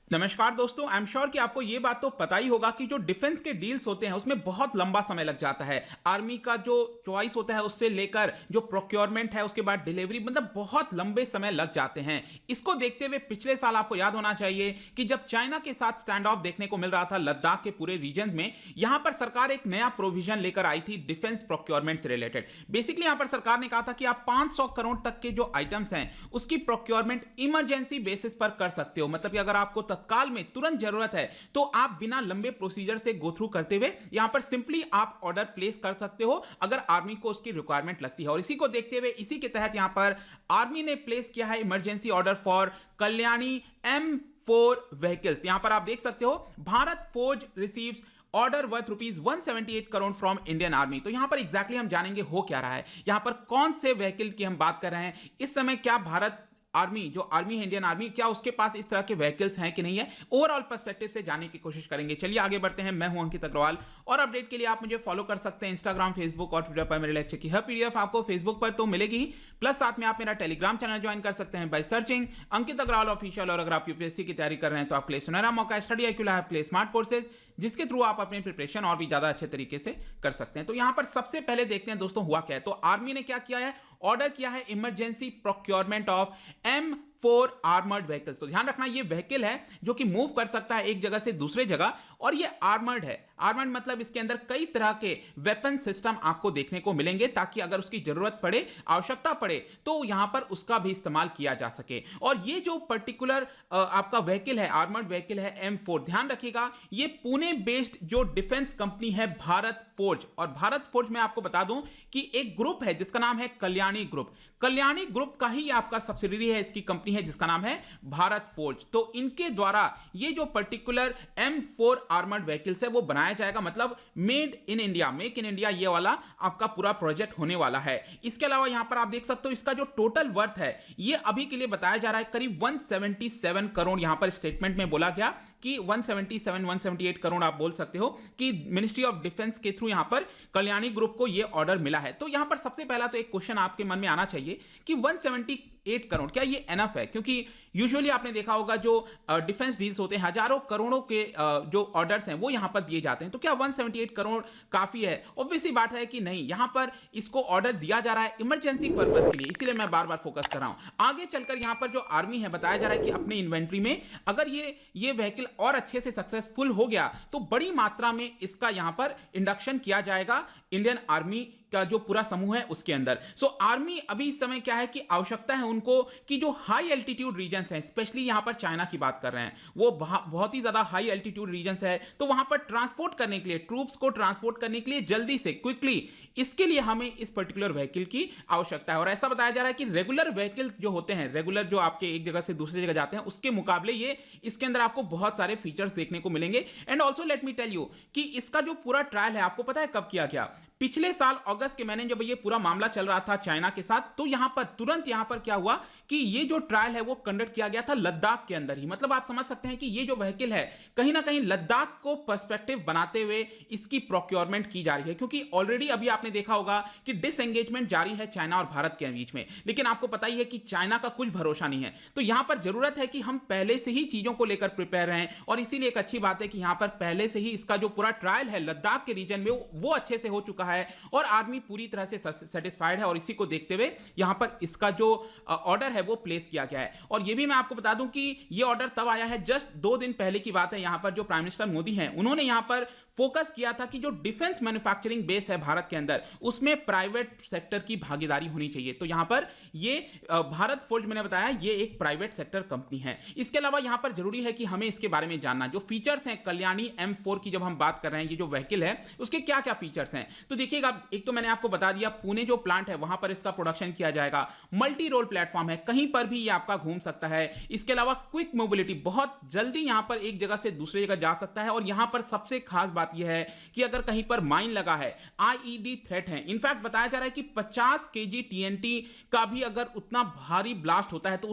नमस्कार दोस्तों, I am sure कि आपको ये बात तो पता ही होगा कि जो डिफेंस के डील्स होते हैं उसमें बहुत लंबा समय लग जाता है। आर्मी का जो चॉइस होता है उससे लेकर जो प्रोक्योरमेंट है उसके बाद डिलीवरी, मतलब बहुत लंबे समय लग जाते हैं। इसको देखते हुए पिछले साल आपको याद होना चाहिए कि जब चाइना के साथ स्टैंड ऑफ देखने को मिल रहा था लद्दाख के पूरे रीजन में, यहां पर सरकार एक नया प्रोविजन लेकर आई थी डिफेंस प्रोक्योरमेंट से रिलेटेड। बेसिकली यहां पर सरकार ने कहा था कि आप 500 करोड़ तक के जो आइटम्स हैं उसकी प्रोक्योरमेंट इमरजेंसी बेसिस पर कर सकते हो। मतलब कि अगर आपको तत्काल में तुरंत जरूरत है तो आप बिना लंबे प्रोसीजर से गो थ्रू करते हुए यहां पर सिंपली आप ऑर्डर प्लेस कर सकते हो अगर आर्मी को उसकी रिक्वायरमेंट लगती है। और इसी को देखते हुए इसी के तहत यहां पर आर्मी ने प्लेस किया है emergency order for Kalyani M4 vehicles. यहां पर आप देख सकते हो Bharat forge receives order worth rupees 178 crore from Indian army. तो यहां पर एग्जैक्टली हम जानेंगे हो क्या रहा है, यहां पर कौन से व्हीकल की हम बात कर रहे हैं इस समय। क्या भारत आर्मी, जो आर्मी है इंडियन आर्मी, क्या उसके पास इस तरह के व्हीकल्स हैं कि नहीं है, ओवरऑल पर्सपेक्टिव से जानने की कोशिश करेंगे। चलिए आगे बढ़ते हैं। मैं हूं अंकित अग्रवाल और अपडेट के लिए आप मुझे फॉलो कर सकते हैं इंस्टाग्राम, फेसबुक और ट्विटर पर। मेरे लेक्चर की हर पीडीएफ आपको फेसबुक पर तो मिलेगी ही, प्लस साथ में आप मेरा टेलीग्राम चैनल ज्वाइन कर सकते हैं by searching Ankit Agarwal official. और अगर आप यूपीएससी की तैयारी कर रहे हैं तो आपके लिए सुनहरा मौका study IQ lab play smart courses, जिसके थ्रू आप अपनी प्रिपरेशन और भी ज्यादा अच्छे तरीके से कर सकते हैं। तो यहां पर सबसे पहले देखते हैं दोस्तों हुआ क्या है। तो आर्मी ने क्या किया है, ऑर्डर किया है emergency procurement of M4 armoured vehicles. तो ध्यान रखना ये व्हीकल है जो कि मूव कर सकता है एक जगह से दूसरे जगह, और ये आर्मर्ड है। आर्मर्ड मतलब इसके अंदर कई तरह के वेपन सिस्टम आपको देखने को मिलेंगे ताकि अगर उसकी जरूरत पड़े, आवश्यकता पड़े तो यहां पर उसका भी इस्तेमाल किया जा सके। और ये जो पर्टिकुलर आपका व्हीकल है, आर्मर्ड व्हीकल है M4, ध्यान रखिएगा ये पुणे बेस्ड जो डिफेंस कंपनी है भारत फोर्ज, और भारत फोर्ज में आपको बता दूं कि एक ग्रुप है जिसका नाम है कल्याणी ग्रुप। कल्याणी ग्रुप का ही आपका सब्सिडियरी है, इसकी कंपनी है जिसका नाम है भारत फोर्ज। तो इनके द्वारा ये जो पर्टिकुलर M4 आर्मर्ड व्हीकल्स है वो बनाया जाएगा, मतलब made in India, make in India, ये वाला आपका पूरा प्रोजेक्ट होने वाला है। इसके अलावा यहां पर आप देख सकते हो इसका जो टोटल वर्थ है ये अभी के लिए बताया जा रहा है करीब 177 करोड़। यहां पर स्टेटमेंट में बोला गया कि 178 करोड़ आप बोल सकते हो कि मिनिस्ट्री ऑफ डिफेंस के थ्रू यहां पर कल्याणी ग्रुप को यह ऑर्डर मिला है। तो यहां पर सबसे पहला तो एक क्वेश्चन आपके मन में आना चाहिए कि 178 करोड़ क्या ये एनफ है? क्योंकि यूजुअली आपने देखा होगा जो डिफेंस डील्स होते हैं हजारों करोड़ों के जो ऑर्डर्स हैं वो यहां पर दिए जाते हैं। तो क्या 178 करोड़ काफी है? ऑब्वियसली बात है कि नहीं। यहां पर इसको ऑर्डर दिया जा रहा है इमरजेंसी पर्पस के लिए, इसीलिए मैं बार बार फोकस कर रहा हूं। आगे चलकर यहां पर जो आर्मी है बताया जा रहा है कि अपने इन्वेंट्री में अगर ये व्हीकल और अच्छे से सक्सेसफुल हो गया तो बड़ी मात्रा में इसका यहां पर इंडक्शन किया जाएगा इंडियन आर्मी का जो पूरा समूह है उसके अंदर। सो आर्मी अभी इस समय क्या है कि आवश्यकता है उनको कि जो हाई एल्टीट्यूड रीजन्स हैं, स्पेशली यहां पर चाइना की बात कर रहे हैं, वो बहुत ही ज्यादा हाई एल्टीट्यूड रीजन्स है, तो वहां पर ट्रांसपोर्ट करने के लिए, ट्रूप्स को ट्रांसपोर्ट करने के लिए जल्दी से क्विकली, इसके लिए हमें इस पर्टिकुलर व्हीकल की आवश्यकता है। और ऐसा बताया जा रहा है कि रेगुलर व्हीकल जो होते हैं, रेगुलर जो आपके एक जगह से दूसरी जगह जाते हैं, उसके मुकाबले ये इसके अंदर आपको बहुत सारे फीचर्स देखने को मिलेंगे। And also let me tell you कि इसका जो पूरा ट्रायल है आपको पता है कब किया गया? पिछले साल अगस्त के महीने जब ये पूरा मामला चल रहा था चाइना के साथ, तो यहां पर तुरंत यहां पर क्या हुआ कि ये जो ट्रायल है वो कंडक्ट किया गया था लद्दाख के अंदर ही। मतलब आप समझ सकते हैं कि ये जो व्हीकल है कहीं ना कहीं लद्दाख को पर्सपेक्टिव बनाते हुए इसकी प्रोक्योरमेंट की जा रही है, क्योंकि ऑलरेडी अभी आपने देखा होगा कि डिसएंगेजमेंट जारी है चाइना और भारत के बीच में, लेकिन आपको पता ही है कि चाइना का कुछ भरोसा नहीं है। तो यहां पर जरूरत है कि हम पहले से ही चीजों को लेकर प्रिपेयर रहें, और इसीलिए एक अच्छी बात है कि यहां पर पहले से ही इसका जो पूरा ट्रायल है लद्दाख के रीजन में वो अच्छे से हो चुका है और आर्मी पूरी तरह से सेटिस्फाइड है। और इसी को देखते हुए यहां पर इसका जो ऑर्डर है वो प्लेस किया गया है। और यह भी मैं आपको बता दूं कि यह ऑर्डर तब आया है, जस्ट 2 दिन पहले की बात है। यहां पर जो प्राइम मिनिस्टर मोदी हैं उन्होंने यहां पर फोकस किया था कि जो डिफेंस मैन्युफैक्चरिंग बेस है भारत के अंदर उसमें प्राइवेट सेक्टर की भागीदारी होनी चाहिए। तो यहां पर ये भारत फोर्ज मैंने बताया ये एक प्राइवेट सेक्टर कंपनी है। इसके अलावा यहां पर जरूरी है कि हमें इसके बारे में जानना, जो फीचर्स हैं कल्याणी M4 की जब हम बात कर रहे हैं, ये जो व्हीकल है उसके क्या क्या फीचर्स हैं। तो देखिएगा, एक तो मैंने आपको बता दिया पुणे जो प्लांट है वहां पर इसका प्रोडक्शन किया जाएगा। मल्टी रोल प्लेटफॉर्म है, कहीं पर भी ये आपका घूम सकता है। इसके अलावा क्विक मोबिलिटी, बहुत जल्दी यहां पर एक जगह से दूसरी जगह जा सकता है। और यहां पर सबसे खास बात यह है कि अगर कहीं पर माइन लगा है, IED थ्रेट है, इनफैक्ट बताया जा रहा है कि 50 kg TNT का भी अगर उतना भारी ब्लास्ट होता है तो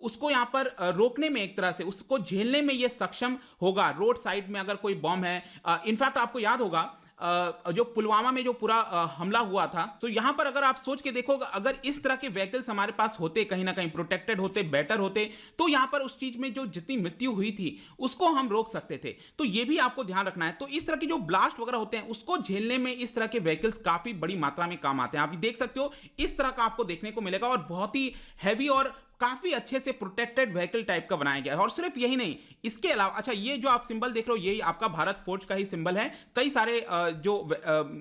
उसको यहां पर रोकने में, एक तरह से उसको झेलने में यह सक्षम होगा। रोड साइड में अगर कोई बॉम्ब है, इनफैक्ट आपको याद होगा जो पुलवामा में जो पूरा हमला हुआ था, तो यहां पर अगर आप सोच के देखो, अगर इस तरह के व्हीकल्स हमारे पास होते, कहीं ना कहीं प्रोटेक्टेड होते, बेटर होते, तो यहां पर उस चीज में जो जितनी मृत्यु हुई थी उसको हम रोक सकते थे। तो ये भी आपको ध्यान रखना है। तो इस तरह के जो ब्लास्ट वगैरह होते हैं उसको झेलने में इस तरह के व्हीकल्स काफी बड़ी मात्रा में काम आते हैं। आप देख सकते हो इस तरह का आपको देखने को मिलेगा, और बहुत ही हैवी और काफी अच्छे से प्रोटेक्टेड व्हीकल टाइप का बनाया गया है। और सिर्फ यही नहीं, इसके अलावा अच्छा, ये जो आप सिंबल देख रहे हो यही आपका भारत फोर्ज का ही सिंबल है। कई सारे जो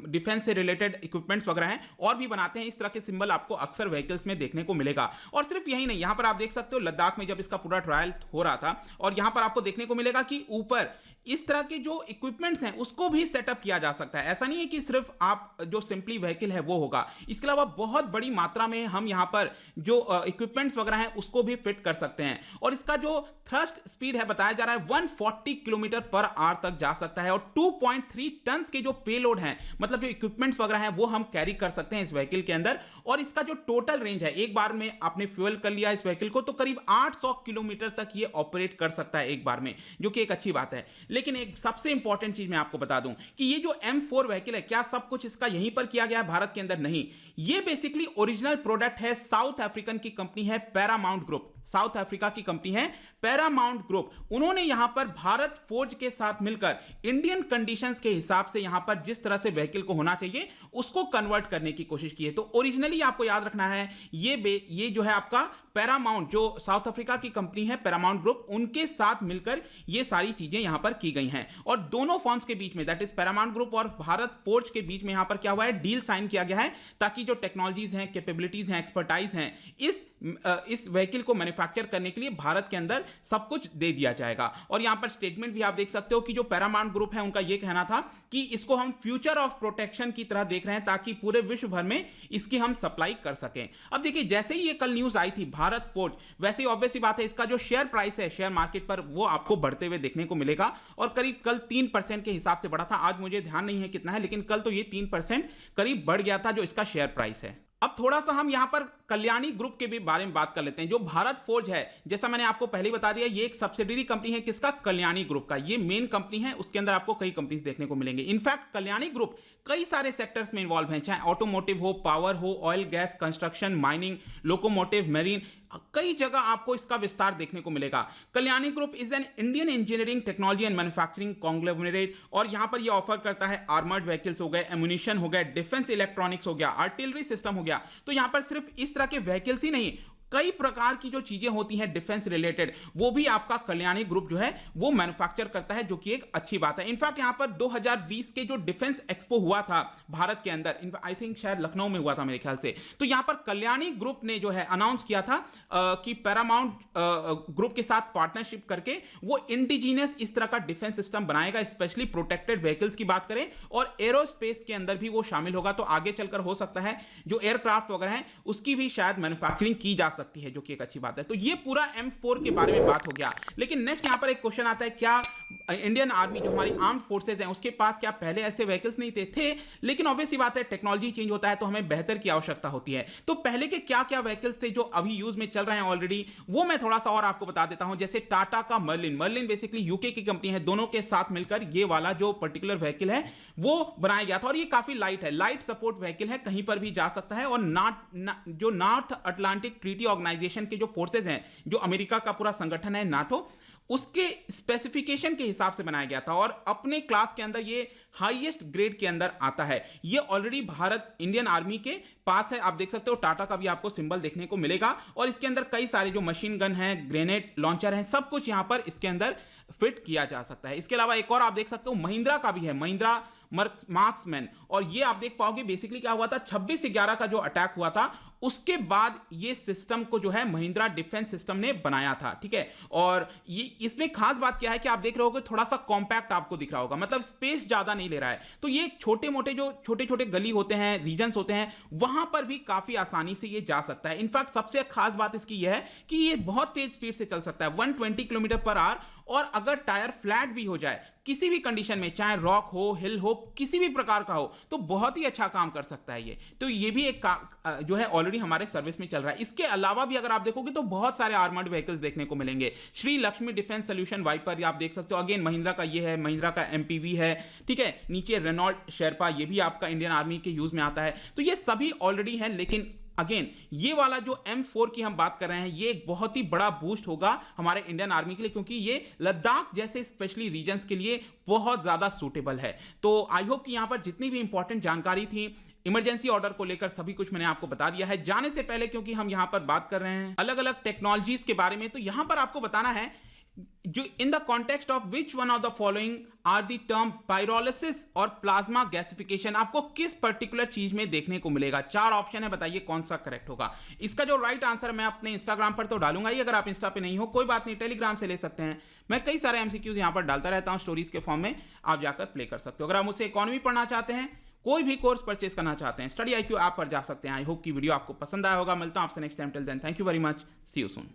डिफेंस से रिलेटेड इक्विपमेंट्स वगैरह हैं और भी बनाते हैं, इस तरह के सिंबल आपको अक्सर व्हीकल्स में देखने को मिलेगा। और सिर्फ यही नहीं, यहां पर आप देख सकते हो लद्दाख में जब इसका पूरा ट्रायल हो रहा था, और यहां पर आपको देखने को मिलेगा कि ऊपर इस तरह के जो इक्विपमेंट्स हैं उसको भी सेटअप किया जा सकता है। ऐसा नहीं है कि सिर्फ आप जो सिंपली व्हीकल है वो होगा, इसके अलावा बहुत बड़ी मात्रा में हम यहां पर जो इक्विपमेंट्स वगैरह हैं उसको भी फिट कर सकते हैं। और इसका जो थ्रस्ट स्पीड है बताया जा रहा है 140 किलोमीटर पर आवर तक जा सकता है, और 2.3 टन के जो पेलोड हैं, मतलब जो इक्विपमेंट्स वगैरह हैं वो हम कैरी कर सकते हैं इस व्हीकल के अंदर। और इसका जो टोटल रेंज है, एक बार में आपने फ्यूल कर लिया इस व्हीकल को तो करीब 800 किलोमीटर तक ये ऑपरेट कर सकता है एक बार में, जो कि एक अच्छी बात है। लेकिन एक सबसे इंपॉर्टेंट चीज मैं आपको बता दूं कि ये जो M4 व्हीकल है, क्या सब कुछ इसका यहीं पर किया गया है भारत के अंदर? नहीं, ये बेसिकली ओरिजिनल प्रोडक्ट है साउथ अफ्रीकन की कंपनी है पैरामाउंट ग्रुप। साउथ अफ्रीका की कंपनी है पैरामाउंट ग्रुप। उन्होंने यहां पर भारत फोर्ज के साथ मिलकर इंडियन कंडीशंस के हिसाब से यहां पर जिस तरह से व्हीकल को होना चाहिए उसको कन्वर्ट करने की कोशिश की है। तो ओरिजिनली आपको याद रखना है, ये जो है आपका पैरामाउंट, जो साउथ अफ्रीका की कंपनी है पैरामाउंट ग्रुप, उनके साथ मिलकर ये सारी चीजें यहां पर की गई हैं। और दोनों फर्म्स के बीच में, दैट इज पैरामाउंट ग्रुप और भारत फोर्ज के बीच में यहां पर क्या हुआ है, डील साइन किया गया है, ताकि जो टेक्नोलॉजीज हैं, कैपेबिलिटीज हैं, एक्सपर्टाइज हैं, इस व्हीकल को मैन्युफैक्चर करने के लिए भारत के अंदर सब कुछ दे दिया जाएगा। और यहां पर स्टेटमेंट भी आप देख सकते हो कि जो पैरामाउंट ग्रुप है उनका यह कहना था कि इसको हम फ्यूचर ऑफ प्रोटेक्शन की तरह देख रहे हैं, ताकि पूरे विश्व भर में इसकी हम सप्लाई कर सकें। अब देखिए, जैसे ही ये कल न्यूज आई थी भारत फोर्ज, वैसे ही ऑब्वियस सी बात है इसका जो शेयर प्राइस है शेयर मार्केट पर वो आपको बढ़ते हुए देखने को मिलेगा। और करीब कल 3% के हिसाब से बढ़ा था, आज मुझे ध्यान नहीं है कितना है, लेकिन कल तो ये 3% करीब बढ़ गया था जो इसका शेयर प्राइस है। अब थोड़ा सा हम यहां पर कल्याणी ग्रुप के भी बारे में बात कर लेते हैं। जो भारत फोर्ज है, जैसा मैंने आपको पहले बता दिया, ये एक सब्सिडरी कंपनी है किसका, कल्याणी ग्रुप का। ये मेन कंपनी है, उसके अंदर आपको कई कंपनीज देखने को मिलेंगे। इनफैक्ट कल्याणी ग्रुप कई सारे सेक्टर्स में इन्वॉल्व हैं, चाहे ऑटोमोटिव हो, पावर हो, oil gas, construction, mining, locomotive, marine, कई जगह आपको इसका विस्तार देखने को मिलेगा। Kalyani group is an Indian engineering technology and manufacturing conglomerate, और यहां पर ये ऑफर करता है आर्मर्ड व्हीकल्स हो गए, एम्यूनिशन हो गए, डिफेंस इलेक्ट्रॉनिक्स हो गया, आर्टिलरी सिस्टम हो गया। तो यहां पर सिर्फ इस तरह के व्हीकल्स ही नहीं, कई प्रकार की जो चीजें होती हैं डिफेंस रिलेटेड, वो भी आपका कल्याणी ग्रुप जो है वो मैन्युफैक्चर करता है, जो कि एक अच्छी बात है। इनफैक्ट यहां पर 2020 के जो डिफेंस एक्सपो हुआ था भारत के अंदर, आई थिंक शायद लखनऊ में हुआ था मेरे ख्याल से, तो यहां पर कल्याणी ग्रुप ने जो है अनाउंस किया था कि पैरामाउंट ग्रुप के साथ पार्टनरशिप करके वो इंडिजीनियस इस तरह का डिफेंस सिस्टम बनाएगा, स्पेशली प्रोटेक्टेड व्हीकल्स की बात करें, और एरोस्पेस के अंदर भी वो शामिल होगा। तो आगे चलकर हो सकता है जो एयरक्राफ्ट वगैरह हैं उसकी भी शायद मैन्युफैक्चरिंग की जा सकती है, जो कि एक अच्छी बात है। तो ये पूरा M4 के बारे में बात हो गया। लेकिन नेक्स्ट यहां पर एक क्वेश्चन आता है, क्या इंडियन आर्मी जो हमारी आर्म्ड फोर्सेज हैं उसके पास क्या पहले ऐसे व्हीकल्स नहीं थे? लेकिन ऑब्वियस सी बात है, टेक्नोलॉजी चेंज होता है तो हमें बेहतर की आवश्यकता होती है। तो पहले के क्या क्या व्हीकल्स थे जो अभी यूज में चल रहे हैं ऑलरेडी, वो मैं थोड़ा सा और आपको बता देता हूं। जैसे टाटा का मर्लिन बेसिकली यूके की कंपनी है, दोनों के साथ मिलकर ये वाला जो पर्टिकुलर व्हीकल है वो बनाया गया था। और ये काफी लाइट है, लाइट सपोर्ट व्हीकल है, कहीं पर भी जा सकता है। और जो नॉर्थ अटलांटिक ट्रीटी ऑर्गेनाइजेशन के जो फोर्सेज हैं, जो अमेरिका का पूरा संगठन है नाटो, उसके स्पेसिफिकेशन के हिसाब से बनाया गया था, और अपने क्लास के अंदर ये हाईएस्ट ग्रेड के अंदर आता है। ये ऑलरेडी भारत इंडियन आर्मी के पास है। आप देख सकते हो टाटा का भी आपको सिंबल देखने को मिलेगा, और इसके अंदर कई सारे जो मशीन गन है, ग्रेनेड लॉन्चर है, सब कुछ यहां पर इसके अंदर फिट किया जा सकता है। इसके अलावा एक और आप देख सकते हो महिंद्रा का भी है, महिंद्रा मार्क्समैन। और ये आप देख पाओगे बेसिकली क्या हुआ था, 26/11 का जो अटैक हुआ था उसके बाद ये सिस्टम को जो है महिंद्रा डिफेंस सिस्टम ने बनाया था, ठीक है। और ये इसमें खास बात क्या है कि आप देख रहे होगे थोड़ा सा कॉम्पैक्ट आपको दिख रहा होगा, मतलब स्पेस ज्यादा नहीं ले रहा है। तो ये छोटे मोटे जो छोटे छोटे गली होते हैं, रीजन्स होते हैं, वहां पर भी काफी आसानी से ये जा सकता है। इनफैक्ट सबसे खास बात इसकी यह है कि ये बहुत तेज स्पीड से चल सकता है, 120 किलोमीटर पर आवर, और अगर टायर फ्लैट भी हो जाए किसी भी कंडीशन में, चाहे रॉक हो, हिल हो, किसी भी प्रकार का हो, तो बहुत ही अच्छा काम कर सकता है ये। तो ये भी एक जो है ऑलरेडी हमारे सर्विस में चल रहा है। इसके अलावा भी अगर आप देखोगे तो बहुत सारे आर्मर्ड व्हीकल्स देखने को मिलेंगे। Shri Lakshmi defence solution viper आप देख सकते हो, अगेन महिंद्रा का ये है, महिंद्रा का एमपीवी है, ठीक है। नीचे रेनॉल्ट शेरपा, ये भी आपका इंडियन आर्मी के यूज में आता है। तो ये सभी ऑलरेडी है, लेकिन अगेन ये वाला जो M4 की हम बात कर रहे हैं, ये एक बहुत ही बड़ा बूस्ट होगा हमारे इंडियन आर्मी के लिए, क्योंकि ये लद्दाख जैसे स्पेशली रीजन्स के लिए बहुत ज्यादा सूटेबल है। तो आई होप कि यहां पर जितनी भी इंपॉर्टेंट जानकारी थी इमरजेंसी ऑर्डर को लेकर सभी कुछ मैंने आपको बता दिया है। जाने से पहले, क्योंकि हम यहां पर बात कर रहे हैं अलग अलग टेक्नोलॉजीज के बारे में, तो यहां पर आपको बताना है जो in the context of which one of the following are the term pyrolysis और प्लाज्मा गैसिफिकेशन, आपको किस पर्टिकुलर चीज में देखने को मिलेगा। 4 ऑप्शन है, बताइए कौन सा करेक्ट होगा। इसका जो राइट आंसर मैं अपने इंस्टाग्राम पर तो डालूंगा ही, अगर आप इंस्टा पे नहीं हो कोई बात नहीं, टेलीग्राम से ले सकते हैं। मैं कई सारे एमसीक्यूज यहां पर डालता रहता हूं स्टोरीज के फॉर्म में, आप जाकर प्ले कर सकते हो। अगर आप मुझसे इकोनॉमी पढ़ना चाहते हैं, कोई भी कोर्स परचेस करना चाहते हैं, स्टडी IQ ऐप पर जा सकते हैं। आई होप की वीडियो आपको पसंद आया होगा। मिलता हूं आपसे next time, till then thank you very much, see you soon.